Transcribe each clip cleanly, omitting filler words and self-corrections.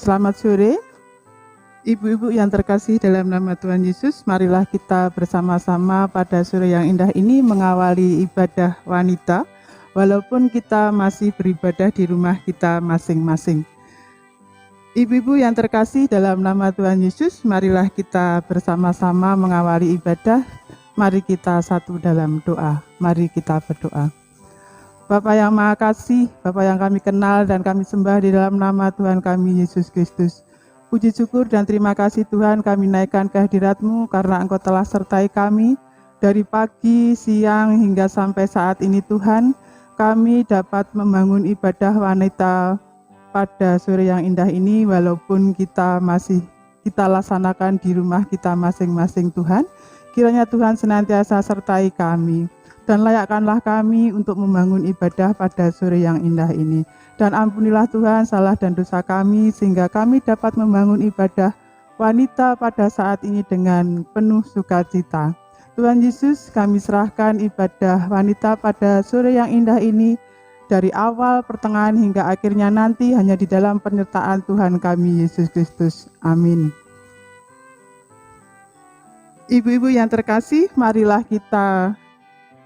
Selamat sore, ibu-ibu yang terkasih dalam nama Tuhan Yesus. Marilah kita bersama-sama pada sore yang indah ini mengawali ibadah wanita, walaupun kita masih beribadah di rumah kita masing-masing. Ibu-ibu yang terkasih dalam nama Tuhan Yesus, marilah kita bersama-sama mengawali ibadah. Mari kita satu dalam doa. Mari kita berdoa. Bapa yang Maha Kasih, Bapa yang kami kenal dan kami sembah di dalam nama Tuhan kami Yesus Kristus. Puji syukur dan terima kasih Tuhan, kami naikkan kehadirat-Mu karena Engkau telah sertai kami dari pagi, siang hingga sampai saat ini Tuhan. Kami dapat membangun ibadah wanita pada sore yang indah ini walaupun kita masih kita laksanakan di rumah kita masing-masing Tuhan. Kiranya Tuhan senantiasa sertai kami. Dan layakkanlah kami untuk membangun ibadah pada sore yang indah ini. Dan ampunilah Tuhan salah dan dosa kami, sehingga kami dapat membangun ibadah wanita pada saat ini dengan penuh sukacita. Tuhan Yesus, kami serahkan ibadah wanita pada sore yang indah ini, dari awal, pertengahan, hingga akhirnya nanti hanya di dalam penyertaan Tuhan kami, Yesus Kristus. Amin. Ibu-ibu yang terkasih, marilah kita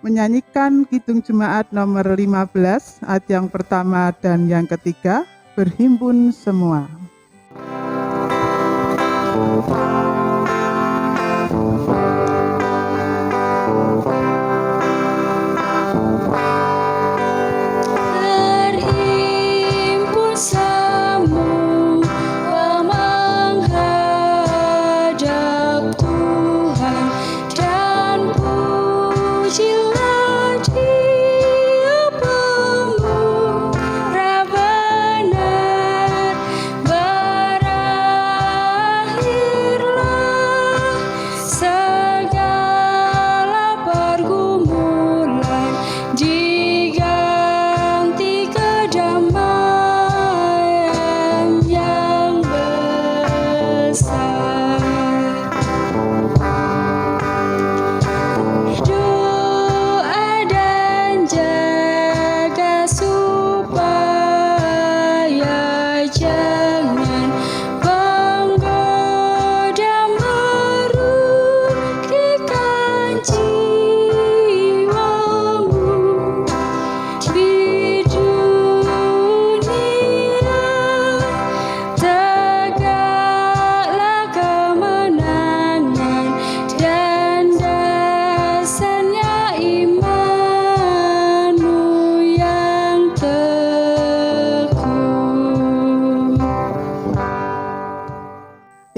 menyanyikan Kidung Jemaat nomor 15, ayat yang pertama dan yang ketiga, berhimpun semua.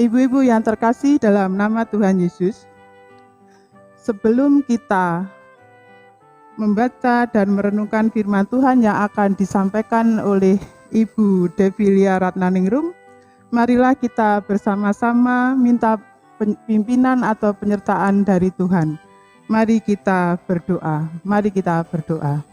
Ibu-ibu yang terkasih dalam nama Tuhan Yesus, sebelum kita membaca dan merenungkan firman Tuhan yang akan disampaikan oleh Ibu Devilia Ratnaningrum, marilah kita bersama-sama minta pimpinan atau penyertaan dari Tuhan. Mari kita berdoa. Mari kita berdoa.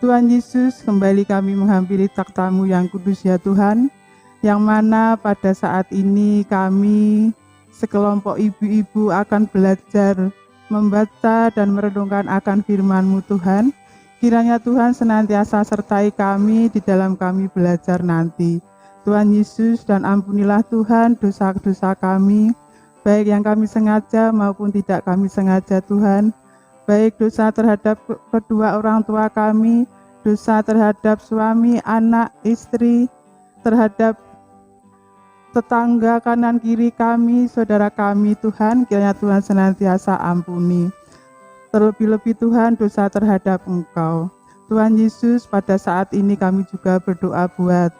Tuhan Yesus, kembali kami menghampiri takhta-Mu yang kudus ya Tuhan, yang mana pada saat ini kami sekelompok ibu-ibu akan belajar membaca dan merenungkan akan firman-Mu Tuhan. Kiranya Tuhan senantiasa sertai kami di dalam kami belajar nanti. Tuhan Yesus, dan ampunilah Tuhan dosa-dosa kami, baik yang kami sengaja maupun tidak kami sengaja Tuhan, baik dosa terhadap kedua orang tua kami, dosa terhadap suami, anak, istri, terhadap tetangga kanan kiri kami, saudara kami Tuhan, kiranya Tuhan senantiasa ampuni. Terlebih-lebih Tuhan dosa terhadap Engkau. Tuhan Yesus, pada saat ini kami juga berdoa buat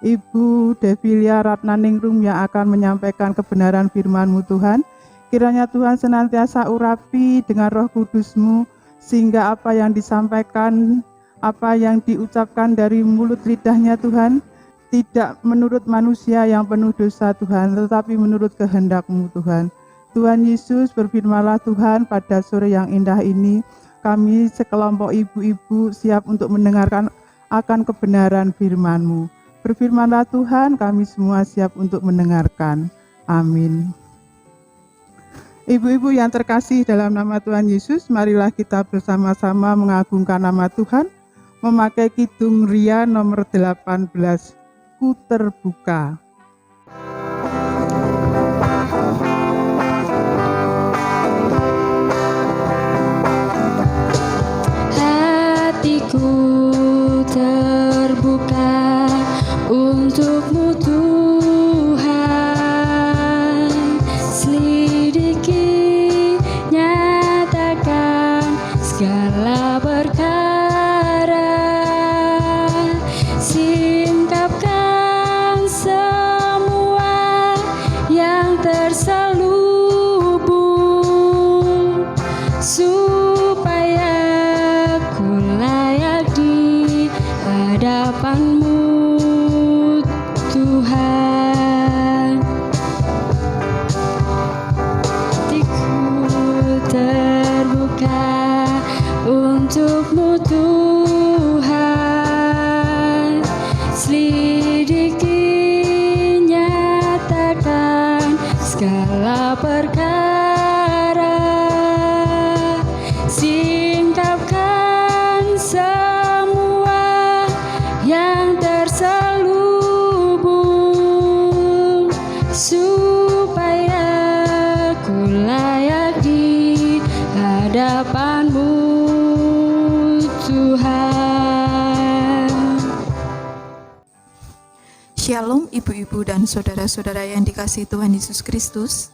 Ibu Devilia Ratnaningrum yang akan menyampaikan kebenaran firman-Mu Tuhan. Kiranya Tuhan senantiasa urapi dengan Roh Kudus-Mu, sehingga apa yang disampaikan, apa yang diucapkan dari mulut lidahnya Tuhan, tidak menurut manusia yang penuh dosa Tuhan, tetapi menurut kehendak-Mu Tuhan. Tuhan Yesus, berfirmanlah Tuhan pada sore yang indah ini, kami sekelompok ibu-ibu siap untuk mendengarkan akan kebenaran firman-Mu. Berfirmanlah Tuhan, kami semua siap untuk mendengarkan. Amin. Ibu-ibu yang terkasih dalam nama Tuhan Yesus, marilah kita bersama-sama mengagungkan nama Tuhan, memakai Kidung Ria nomor 18. hatiku terbuka. Hatiku terbuka untuk-Mu Tuhan, selidiki, nyatakan segala perkara, singkapkan semua yang terselubung, supaya ku layak di hadapan-Mu Tuhan. Hatiku terbuka untuk-Mu Tuhan, selidiki, nyatakan segala perkara, singkapkan semua yang terselubung, supaya ku layak di hadapan-Mu Tuhan. Shalom ibu-ibu dan saudara-saudara yang dikasihi Tuhan Yesus Kristus.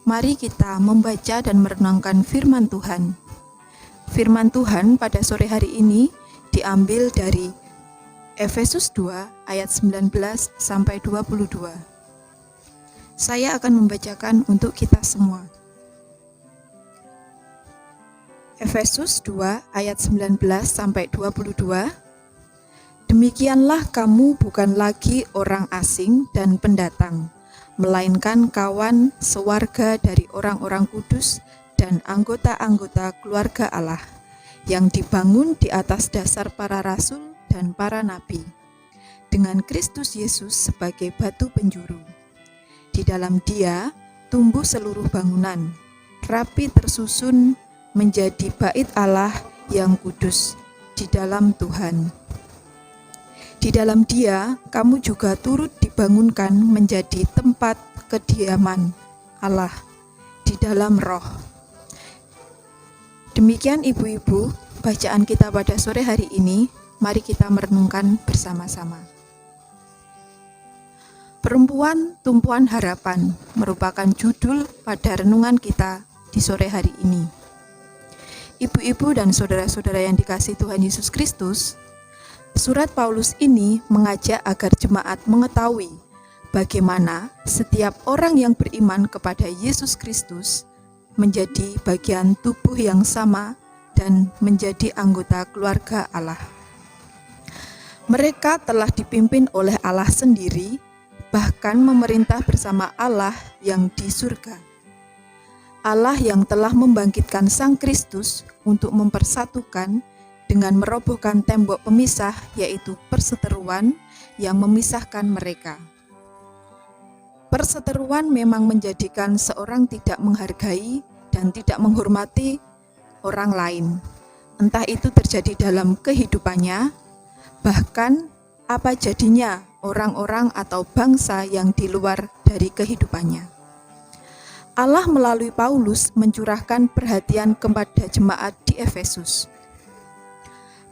Mari kita membaca dan merenungkan firman Tuhan. Firman Tuhan pada sore hari ini diambil dari Efesus 2 ayat 19 sampai 22. Saya akan membacakan untuk kita semua. Efesus 2 ayat 19 sampai 22. Demikianlah kamu bukan lagi orang asing dan pendatang, melainkan kawan sewarga dari orang-orang kudus dan anggota-anggota keluarga Allah, yang dibangun di atas dasar para rasul dan para nabi, dengan Kristus Yesus sebagai batu penjuru. Di dalam Dia tumbuh seluruh bangunan, rapi tersusun menjadi bait Allah yang kudus di dalam Tuhan. Di dalam Dia, kamu juga turut dibangunkan menjadi tempat kediaman Allah di dalam Roh. Demikian ibu-ibu, bacaan kita pada sore hari ini. Mari kita merenungkan bersama-sama. Perempuan Tumpuan Harapan merupakan judul pada renungan kita di sore hari ini. Ibu-ibu dan saudara-saudara yang dikasihi Tuhan Yesus Kristus, surat Paulus ini mengajak agar jemaat mengetahui bagaimana setiap orang yang beriman kepada Yesus Kristus menjadi bagian tubuh yang sama dan menjadi anggota keluarga Allah. Mereka telah dipimpin oleh Allah sendiri, bahkan memerintah bersama Allah yang di surga. Allah yang telah membangkitkan Sang Kristus untuk mempersatukan dengan merobohkan tembok pemisah, yaitu perseteruan yang memisahkan mereka. Perseteruan memang menjadikan seorang tidak menghargai dan tidak menghormati orang lain, entah itu terjadi dalam kehidupannya, bahkan apa jadinya orang-orang atau bangsa yang di luar dari kehidupannya. Allah melalui Paulus mencurahkan perhatian kepada jemaat di Efesus.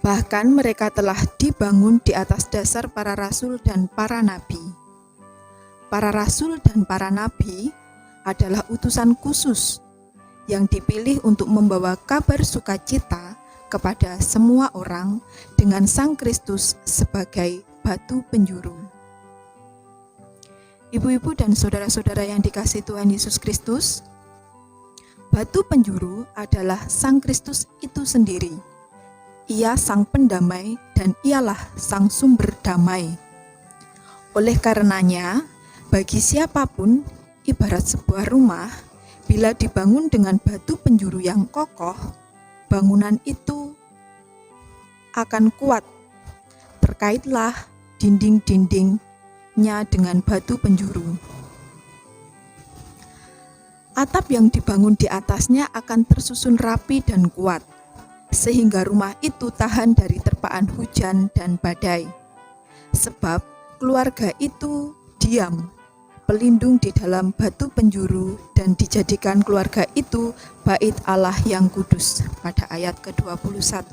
Bahkan mereka telah dibangun di atas dasar para rasul dan para nabi. Para rasul dan para nabi adalah utusan khusus yang dipilih untuk membawa kabar sukacita kepada semua orang dengan Sang Kristus sebagai batu penjuru. Ibu-ibu dan saudara-saudara yang dikasihi Tuhan Yesus Kristus, batu penjuru adalah Sang Kristus itu sendiri. Ia Sang Pendamai dan Ialah Sang Sumber Damai. Oleh karenanya, bagi siapapun, ibarat sebuah rumah, bila dibangun dengan batu penjuru yang kokoh, bangunan itu akan kuat. Terkaitlah dinding-dindingnya dengan batu penjuru. Atap yang dibangun di atasnya akan tersusun rapi dan kuat, sehingga rumah itu tahan dari terpaan hujan dan badai. Sebab keluarga itu diam, pelindung di dalam batu penjuru, dan dijadikan keluarga itu bait Allah yang kudus pada ayat ke-21.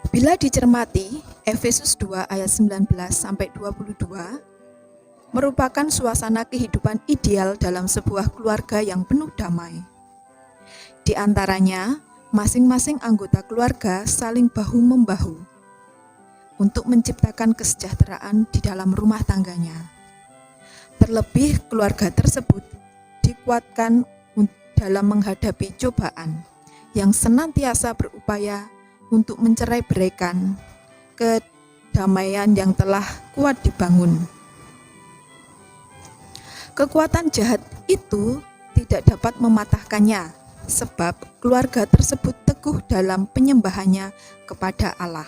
Bila dicermati, Efesus 2 ayat 19 sampai 22 merupakan suasana kehidupan ideal dalam sebuah keluarga yang penuh damai. Di antaranya, masing-masing anggota keluarga saling bahu-membahu untuk menciptakan kesejahteraan di dalam rumah tangganya. Terlebih, keluarga tersebut dikuatkan dalam menghadapi cobaan yang senantiasa berupaya untuk mencerai-beraikan kedamaian yang telah kuat dibangun. Kekuatan jahat itu tidak dapat mematahkannya, sebab keluarga tersebut teguh dalam penyembahannya kepada Allah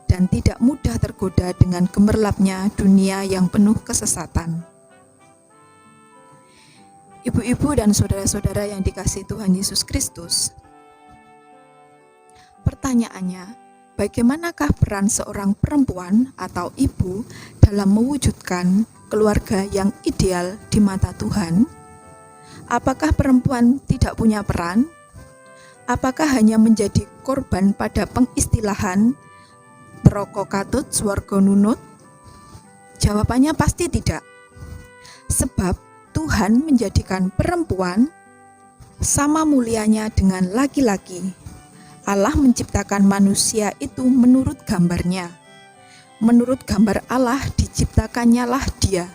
dan tidak mudah tergoda dengan gemerlapnya dunia yang penuh kesesatan. Ibu-ibu dan saudara-saudara yang dikasihi Tuhan Yesus Kristus, pertanyaannya, bagaimanakah peran seorang perempuan atau ibu dalam mewujudkan keluarga yang ideal di mata Tuhan? Apakah perempuan tidak punya peran? Apakah hanya menjadi korban pada pengistilahan neraka katut swarga nunut? Jawabannya pasti tidak. Sebab Tuhan menjadikan perempuan sama mulianya dengan laki-laki. Allah menciptakan manusia itu menurut gambarnya. Menurut gambar Allah diciptakannya lah dia.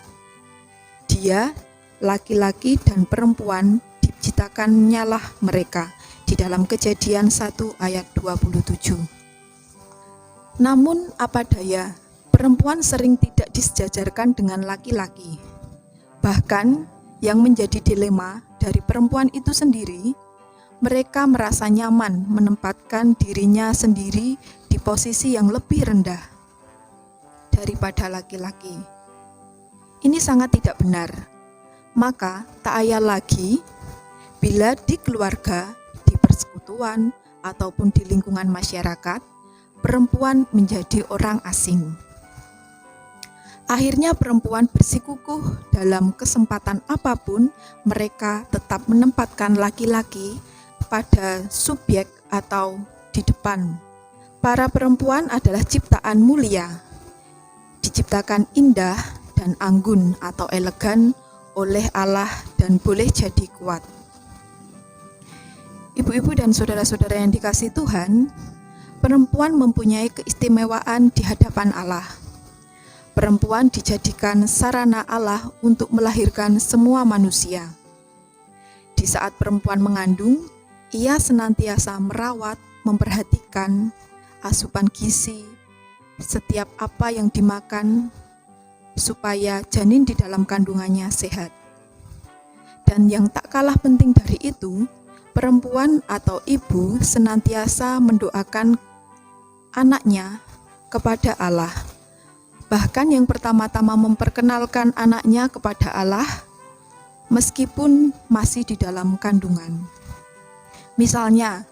Dia, laki-laki dan perempuan diciptakannya lah mereka di dalam Kejadian 1 ayat 27. Namun apa daya, perempuan sering tidak disejajarkan dengan laki-laki. Bahkan yang menjadi dilema dari perempuan itu sendiri, mereka merasa nyaman menempatkan dirinya sendiri di posisi yang lebih rendah daripada laki-laki. Ini sangat tidak benar. Maka tak ayal lagi bila di keluarga, di persekutuan, ataupun di lingkungan masyarakat, perempuan menjadi orang asing. Akhirnya perempuan bersikukuh dalam kesempatan apapun, mereka tetap menempatkan laki-laki pada subjek atau di depan. Para perempuan adalah ciptaan mulia, diciptakan indah dan anggun atau elegan oleh Allah dan boleh jadi kuat. Ibu-ibu dan saudara-saudara yang dikasihi Tuhan, perempuan mempunyai keistimewaan di hadapan Allah. Perempuan dijadikan sarana Allah untuk melahirkan semua manusia. Di saat perempuan mengandung, ia senantiasa merawat, memperhatikan asupan gizi, setiap apa yang dimakan, supaya janin di dalam kandungannya sehat. Dan yang tak kalah penting dari itu, perempuan atau ibu senantiasa mendoakan anaknya kepada Allah. Bahkan yang pertama-tama memperkenalkan anaknya kepada Allah, meskipun masih di dalam kandungan. Misalnya,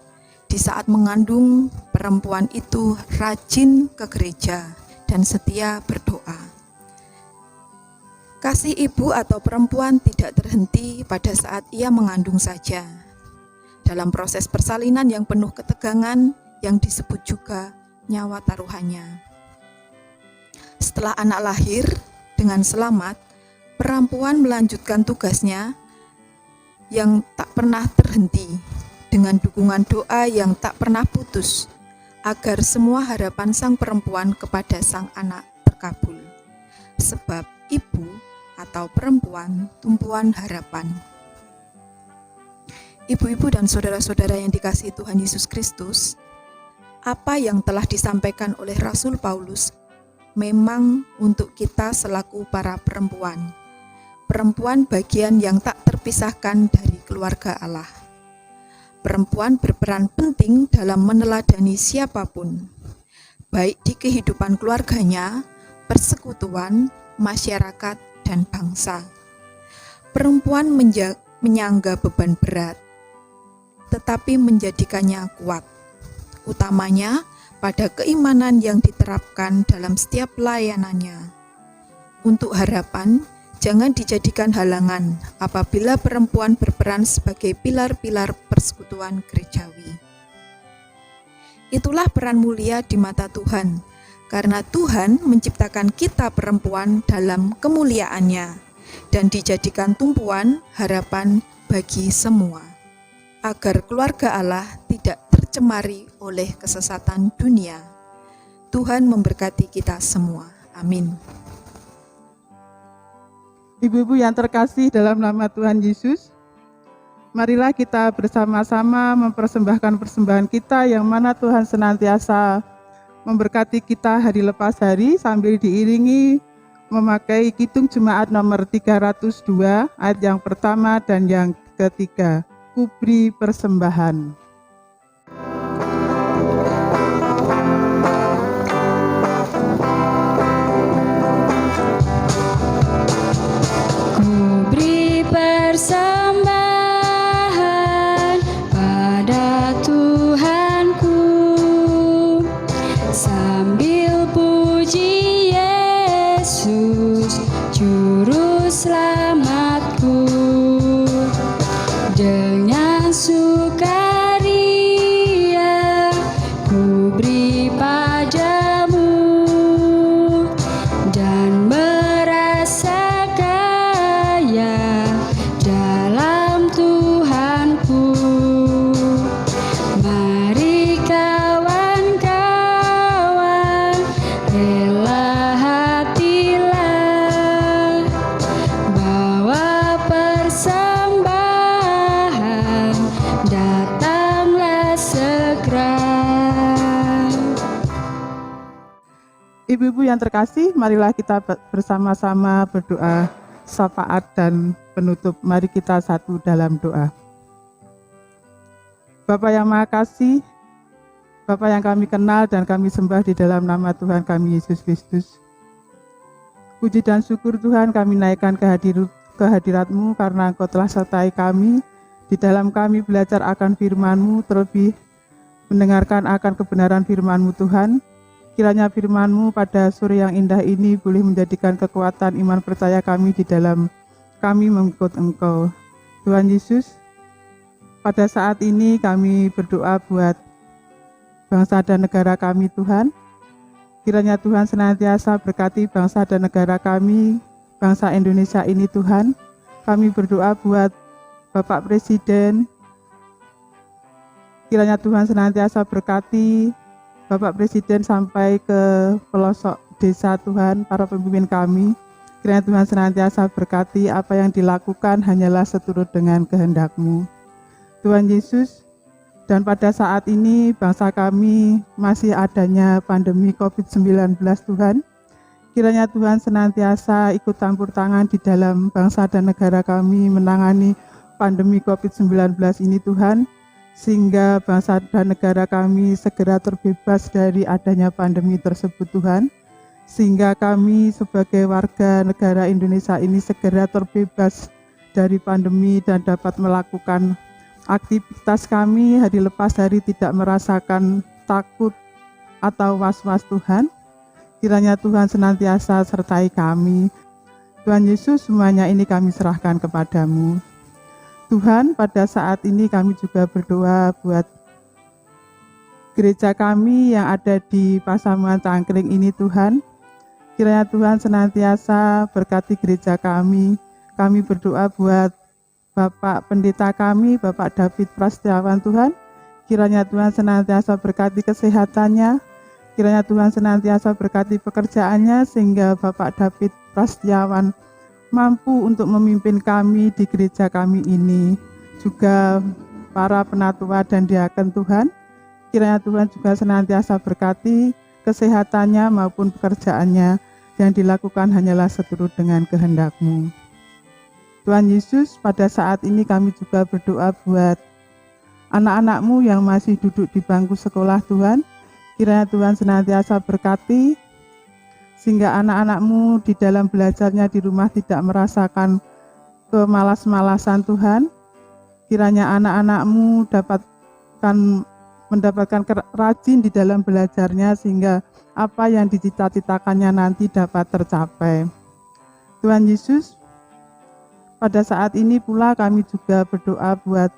di saat mengandung, perempuan itu rajin ke gereja dan setia berdoa. Kasih ibu atau perempuan tidak terhenti pada saat ia mengandung saja. Dalam proses persalinan yang penuh ketegangan yang disebut juga nyawa taruhannya. Setelah anak lahir dengan selamat, perempuan melanjutkan tugasnya yang tak pernah terhenti dengan dukungan doa yang tak pernah putus agar semua harapan sang perempuan kepada sang anak terkabul. Sebab ibu atau perempuan tumpuan harapan. Ibu-ibu dan saudara-saudara yang dikasihi Tuhan Yesus Kristus, apa yang telah disampaikan oleh Rasul Paulus memang untuk kita selaku para perempuan. Perempuan bagian yang tak terpisahkan dari keluarga Allah. Perempuan berperan penting dalam meneladani siapapun, baik di kehidupan keluarganya, persekutuan, masyarakat, dan bangsa. Perempuan menyangga beban berat, tetapi menjadikannya kuat. Utamanya, pada keimanan yang diterapkan dalam setiap pelayanannya. Untuk harapan, jangan dijadikan halangan apabila perempuan berperan sebagai pilar-pilar persekutuan gerejawi. Itulah peran mulia di mata Tuhan, karena Tuhan menciptakan kita perempuan dalam kemuliaannya dan dijadikan tumpuan harapan bagi semua, agar keluarga Allah tidak tercemari oleh kesesatan dunia. Tuhan memberkati kita semua. Amin. Ibu-ibu yang terkasih dalam nama Tuhan Yesus, marilah kita bersama-sama mempersembahkan persembahan kita yang mana Tuhan senantiasa memberkati kita hari lepas hari sambil diiringi memakai Kidung Jemaat nomor 302 ayat yang pertama dan yang ketiga. Ku beri persembahan. Ku beri persembahan pada Tuhanku sambil puji Yesus Juru Selamatku. Dengan sukaria ku beri padamu dan merasa kaya dalam Tuhanku. Mari kawan-kawan, rela hatilah, bawa persembahan, datanglah segera. Ibu-ibu yang terkasih, marilah kita bersama-sama berdoa syafaat dan penutup. Mari kita satu dalam doa. Bapa yang Maha Kasih, Bapa yang kami kenal dan kami sembah di dalam nama Tuhan kami Yesus Kristus. Puji dan syukur Tuhan kami naikkan kehadirat-Mu karena Engkau telah sertai kami. Di dalam kami belajar akan firman-Mu, terlebih mendengarkan akan kebenaran firman-Mu Tuhan. Kiranya firman-Mu pada sore yang indah ini boleh menjadikan kekuatan iman percaya kami di dalam kami mengikut Engkau. Tuhan Yesus, pada saat ini kami berdoa buat bangsa dan negara kami Tuhan. Kiranya Tuhan senantiasa berkati bangsa dan negara kami, bangsa Indonesia ini Tuhan. Kami berdoa buat Bapak Presiden. Kiranya Tuhan senantiasa berkati Bapak Presiden sampai ke pelosok desa Tuhan, para pemimpin kami. Kiranya Tuhan senantiasa berkati apa yang dilakukan hanyalah seturut dengan kehendak-Mu. Tuhan Yesus, dan pada saat ini bangsa kami masih adanya pandemi COVID-19 Tuhan. Kiranya Tuhan senantiasa ikut campur tangan di dalam bangsa dan negara kami menangani pandemi COVID-19 ini Tuhan. Sehingga bangsa dan negara kami segera terbebas dari adanya pandemi tersebut Tuhan. Sehingga kami sebagai warga negara Indonesia ini segera terbebas dari pandemi dan dapat melakukan aktivitas kami hari lepas hari tidak merasakan takut atau was-was Tuhan. Kiranya Tuhan senantiasa sertai kami. Tuhan Yesus, semuanya ini kami serahkan kepadamu. Tuhan, pada saat ini kami juga berdoa buat gereja kami yang ada di Pasaman Cangkring ini Tuhan. Kiranya Tuhan senantiasa berkati gereja kami. Kami berdoa buat Bapak Pendeta kami, Bapak David Prasetyawan Tuhan. Kiranya Tuhan senantiasa berkati kesehatannya. Kiranya Tuhan senantiasa berkati pekerjaannya sehingga Bapak David Prasetyawan mampu untuk memimpin kami di gereja kami ini. Juga para penatua dan diaken Tuhan. Kiranya Tuhan juga senantiasa berkati kesehatannya maupun pekerjaannya yang dilakukan hanyalah seturut dengan kehendak-Mu. Tuhan Yesus, pada saat ini kami juga berdoa buat anak-anak-Mu yang masih duduk di bangku sekolah Tuhan. Kiranya Tuhan senantiasa berkati sehingga anak-anak-Mu di dalam belajarnya di rumah tidak merasakan kemalas-malasan Tuhan. Kiranya anak-anak-Mu dapatkan mendapatkan rajin di dalam belajarnya sehingga apa yang dicita-citakannya nanti dapat tercapai. Tuhan Yesus, pada saat ini pula kami juga berdoa buat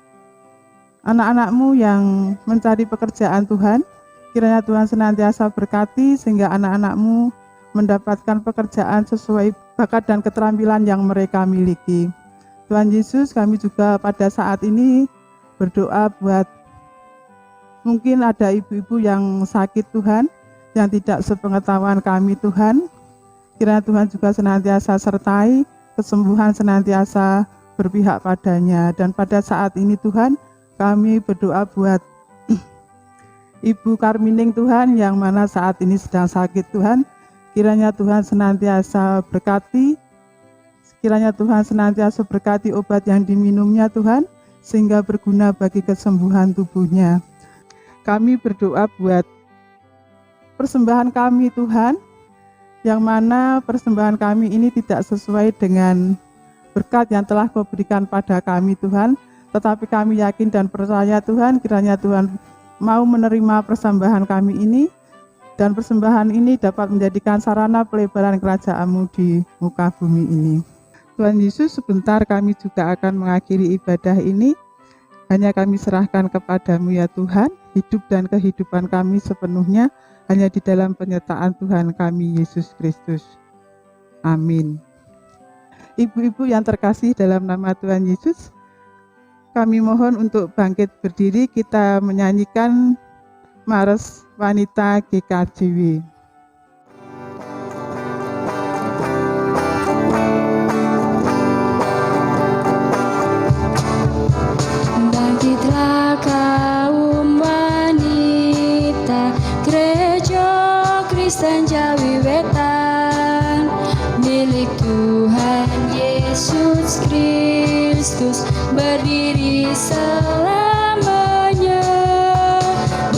anak-anak-Mu yang mencari pekerjaan Tuhan. Kiranya Tuhan senantiasa berkati sehingga anak-anak-Mu mendapatkan pekerjaan sesuai bakat dan keterampilan yang mereka miliki. Tuhan Yesus, kami juga pada saat ini berdoa buat mungkin ada ibu-ibu yang sakit Tuhan, yang tidak sepengetahuan kami Tuhan. Kiranya Tuhan juga senantiasa sertai, kesembuhan senantiasa berpihak padanya. Dan pada saat ini Tuhan, kami berdoa buat Ibu Karmining Tuhan yang mana saat ini sedang sakit Tuhan. Kiranya Tuhan senantiasa berkati, kiranya Tuhan senantiasa berkati obat yang diminumnya Tuhan, sehingga berguna bagi kesembuhan tubuhnya. Kami berdoa buat persembahan kami Tuhan, yang mana persembahan kami ini tidak sesuai dengan berkat yang telah Kau berikan pada kami Tuhan, tetapi kami yakin dan percaya Tuhan, kiranya Tuhan mau menerima persembahan kami ini, dan persembahan ini dapat menjadikan sarana pelebaran kerajaan-Mu di muka bumi ini. Tuhan Yesus, sebentar kami juga akan mengakhiri ibadah ini. Hanya kami serahkan kepadamu ya Tuhan, hidup dan kehidupan kami sepenuhnya hanya di dalam penyertaan Tuhan kami Yesus Kristus. Amin. Ibu-ibu yang terkasih dalam nama Tuhan Yesus, kami mohon untuk bangkit berdiri, kita menyanyikan Mares Wanita GKJW. Bangkitlah kaum wanita Gereja Kristen Jawi Wetan, milik Tuhan Yesus Kristus, berdiri selamanya.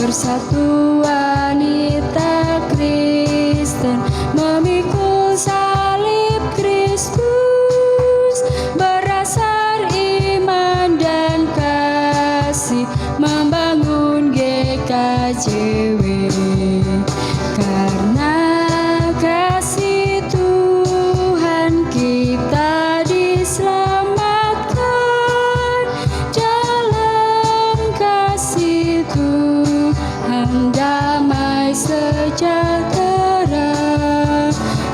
Bersatu wanita Kristen, memikul salib Kristus, berdasar iman dan kasih, membangun GKJW. Karena kasih Tuhan kita diselamatkan, dalam kasih Tuhan damai sejahtera.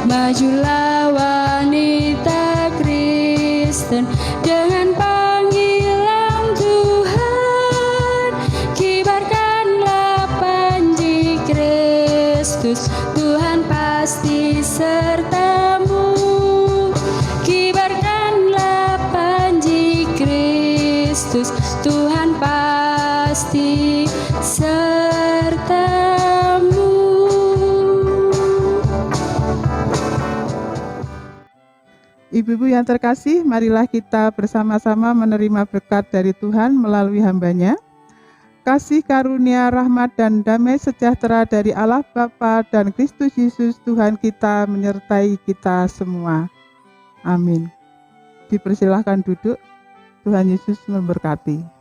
Majulah wanita Kristen dengan panggilan Tuhan, kibarkanlah panji Kristus, Tuhan pasti sertamu. Kibarkanlah panji Kristus, Tuhan pasti sertamu. Ibu-ibu yang terkasih, marilah kita bersama-sama menerima berkat dari Tuhan melalui hamba-Nya. Kasih karunia, rahmat, dan damai sejahtera dari Allah Bapa dan Kristus Yesus Tuhan kita menyertai kita semua. Amin. Dipersilahkan duduk. Tuhan Yesus memberkati.